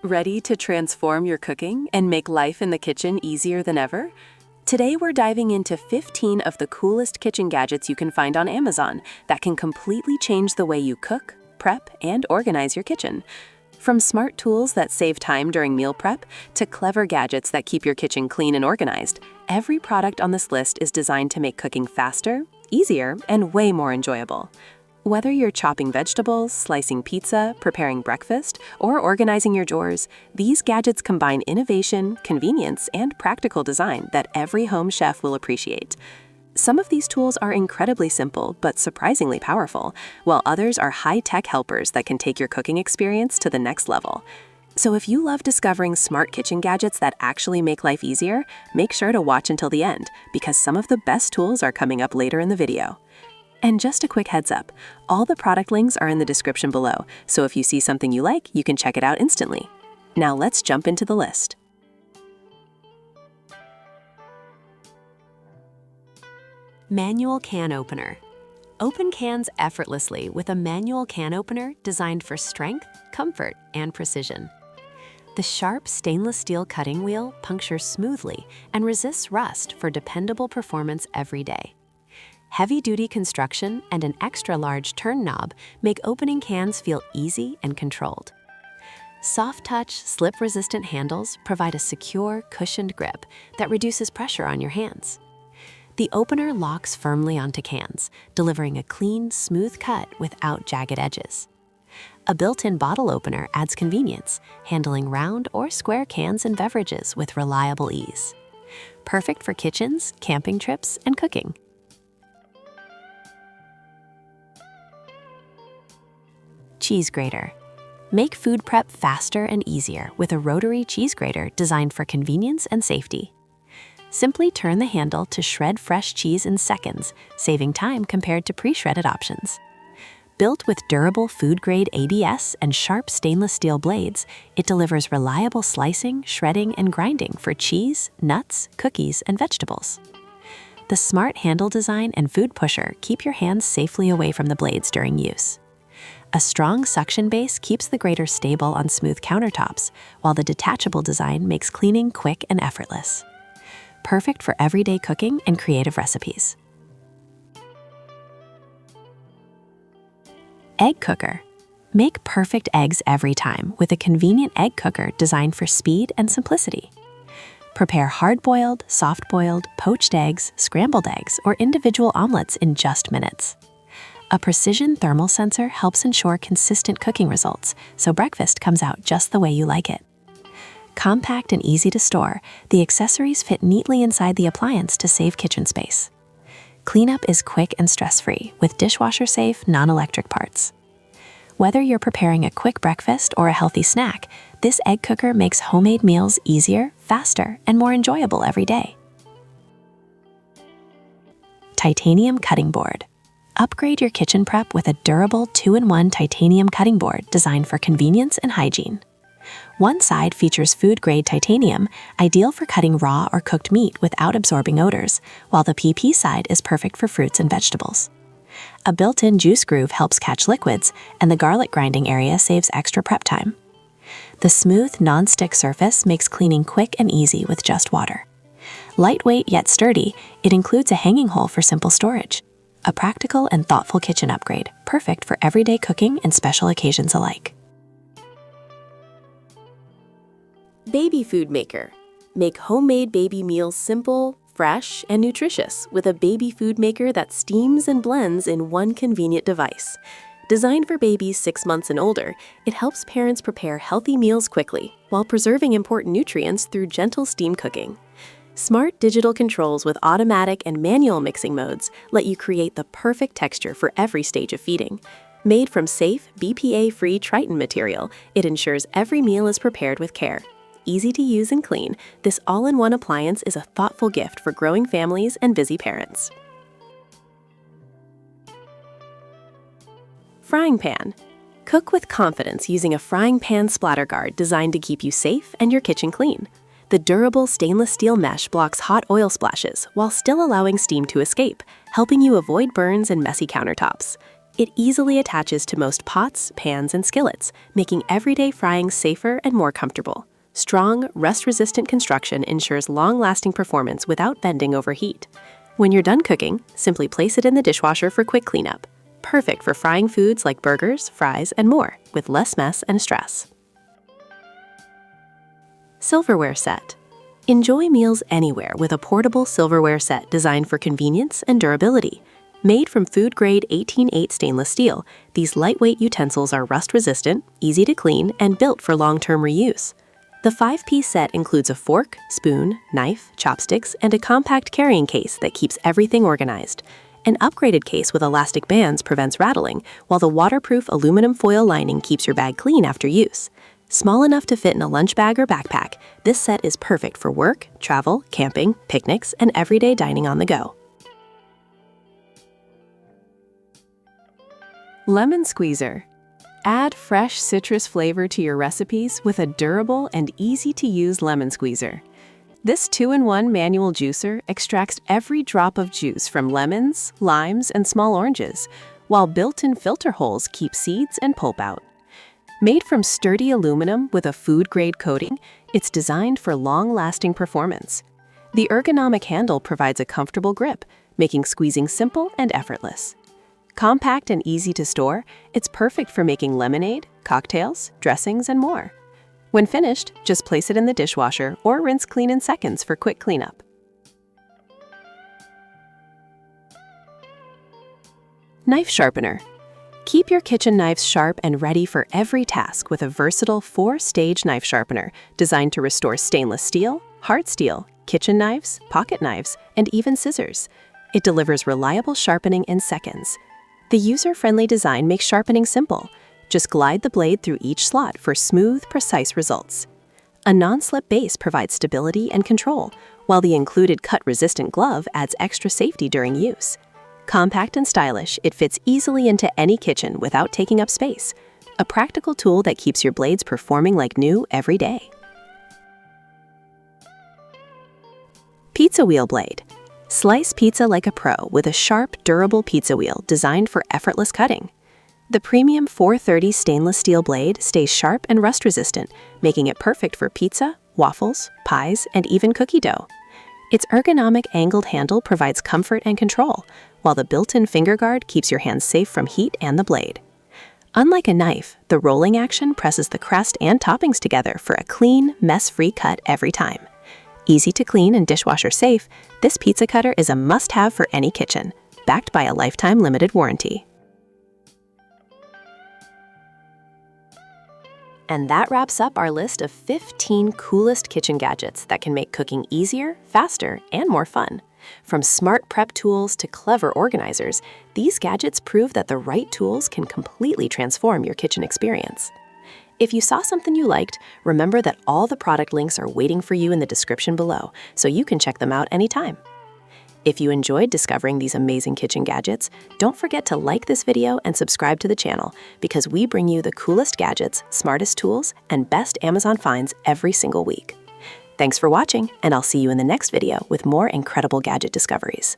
Ready to transform your cooking and make life in the kitchen easier than ever? Today we're diving into 15 of the coolest kitchen gadgets you can find on Amazon that can completely change the way you cook, prep, and organize your kitchen. From smart tools that save time during meal prep to clever gadgets that keep your kitchen clean and organized, every product on this list is designed to make cooking faster, easier, and way more enjoyable. Whether you're chopping vegetables, slicing pizza, preparing breakfast, or organizing your drawers, these gadgets combine innovation, convenience, and practical design that every home chef will appreciate. Some of these tools are incredibly simple but surprisingly powerful, while others are high-tech helpers that can take your cooking experience to the next level. So if you love discovering smart kitchen gadgets that actually make life easier, make sure to watch until the end, because some of the best tools are coming up later in the video. And just a quick heads up, all the product links are in the description below, so if you see something you like, you can check it out instantly. Now let's jump into the list. Manual can opener. Open cans effortlessly with a manual can opener designed for strength, comfort, and precision. The sharp stainless steel cutting wheel punctures smoothly and resists rust for dependable performance every day. Heavy-duty construction and an extra-large turn knob make opening cans feel easy and controlled. Soft-touch, slip-resistant handles provide a secure, cushioned grip that reduces pressure on your hands. The opener locks firmly onto cans, delivering a clean, smooth cut without jagged edges. A built-in bottle opener adds convenience, handling round or square cans and beverages with reliable ease. Perfect for kitchens, camping trips, and cooking. Cheese grater. Make food prep faster and easier with a rotary cheese grater designed for convenience and safety. Simply turn the handle to shred fresh cheese in seconds, saving time compared to pre-shredded options. Built with durable food-grade ABS and sharp stainless steel blades, it delivers reliable slicing, shredding, and grinding for cheese, nuts, cookies, and vegetables. The smart handle design and food pusher keep your hands safely away from the blades during use. A strong suction base keeps the grater stable on smooth countertops, while the detachable design makes cleaning quick and effortless. Perfect for everyday cooking and creative recipes. Egg cooker. Make perfect eggs every time with a convenient egg cooker designed for speed and simplicity. Prepare hard-boiled, soft-boiled, poached eggs, scrambled eggs, or individual omelets in just minutes. A precision thermal sensor helps ensure consistent cooking results, so breakfast comes out just the way you like it. Compact and easy to store, the accessories fit neatly inside the appliance to save kitchen space. Cleanup is quick and stress-free with dishwasher-safe, non-electric parts. Whether you're preparing a quick breakfast or a healthy snack, this egg cooker makes homemade meals easier, faster, and more enjoyable every day. Titanium cutting board. Upgrade your kitchen prep with a durable 2-in-1 titanium cutting board designed for convenience and hygiene. One side features food-grade titanium, ideal for cutting raw or cooked meat without absorbing odors, while the PP side is perfect for fruits and vegetables. A built-in juice groove helps catch liquids, and the garlic grinding area saves extra prep time. The smooth, non-stick surface makes cleaning quick and easy with just water. Lightweight yet sturdy, it includes a hanging hole for simple storage. A practical and thoughtful kitchen upgrade, perfect for everyday cooking and special occasions alike. Baby food maker. Make homemade baby meals simple, fresh, and nutritious with a baby food maker that steams and blends in one convenient device. Designed for babies 6 months and older, it helps parents prepare healthy meals quickly while preserving important nutrients through gentle steam cooking. Smart digital controls with automatic and manual mixing modes let you create the perfect texture for every stage of feeding. Made from safe, BPA-free Triton material, it ensures every meal is prepared with care. Easy to use and clean, this all-in-one appliance is a thoughtful gift for growing families and busy parents. Frying pan. Cook with confidence using a frying pan splatter guard designed to keep you safe and your kitchen clean. The durable stainless steel mesh blocks hot oil splashes while still allowing steam to escape, helping you avoid burns and messy countertops. It easily attaches to most pots, pans, and skillets, making everyday frying safer and more comfortable. Strong, rust-resistant construction ensures long-lasting performance without bending over heat. When you're done cooking, simply place it in the dishwasher for quick cleanup. Perfect for frying foods like burgers, fries, and more, with less mess and stress. Silverware set. Enjoy meals anywhere with a portable silverware set designed for convenience and durability. Made from food-grade 18/8 stainless steel, these lightweight utensils are rust-resistant, easy to clean, and built for long-term reuse. The 5-piece set includes a fork, spoon, knife, chopsticks, and a compact carrying case that keeps everything organized. An upgraded case with elastic bands prevents rattling, while the waterproof aluminum foil lining keeps your bag clean after use. Small enough to fit in a lunch bag or backpack, this set is perfect for work, travel, camping, picnics, and everyday dining on the go. Lemon squeezer. Add fresh citrus flavor to your recipes with a durable and easy-to-use lemon squeezer. This 2-in-1 manual juicer extracts every drop of juice from lemons, limes, and small oranges, while built-in filter holes keep seeds and pulp out. Made from sturdy aluminum with a food-grade coating, it's designed for long-lasting performance. The ergonomic handle provides a comfortable grip, making squeezing simple and effortless. Compact and easy to store, it's perfect for making lemonade, cocktails, dressings, and more. When finished, just place it in the dishwasher or rinse clean in seconds for quick cleanup. Knife sharpener. Keep your kitchen knives sharp and ready for every task with a versatile 4-stage knife sharpener designed to restore stainless steel, hard steel, kitchen knives, pocket knives, and even scissors. It delivers reliable sharpening in seconds. The user-friendly design makes sharpening simple. Just glide the blade through each slot for smooth, precise results. A non-slip base provides stability and control, while the included cut-resistant glove adds extra safety during use. Compact and stylish, it fits easily into any kitchen without taking up space. A practical tool that keeps your blades performing like new every day. Pizza wheel blade. Slice pizza like a pro with a sharp, durable pizza wheel designed for effortless cutting. The premium 430 stainless steel blade stays sharp and rust-resistant, making it perfect for pizza, waffles, pies, and even cookie dough. Its ergonomic angled handle provides comfort and control, while the built-in finger guard keeps your hands safe from heat and the blade. Unlike a knife, the rolling action presses the crust and toppings together for a clean, mess-free cut every time. Easy to clean and dishwasher safe, this pizza cutter is a must-have for any kitchen, backed by a lifetime limited warranty. And that wraps up our list of 15 coolest kitchen gadgets that can make cooking easier, faster, and more fun. From smart prep tools to clever organizers, these gadgets prove that the right tools can completely transform your kitchen experience. If you saw something you liked, remember that all the product links are waiting for you in the description below, so you can check them out anytime. If you enjoyed discovering these amazing kitchen gadgets, don't forget to like this video and subscribe to the channel, because we bring you the coolest gadgets, smartest tools, and best Amazon finds every single week. Thanks for watching, and I'll see you in the next video with more incredible gadget discoveries.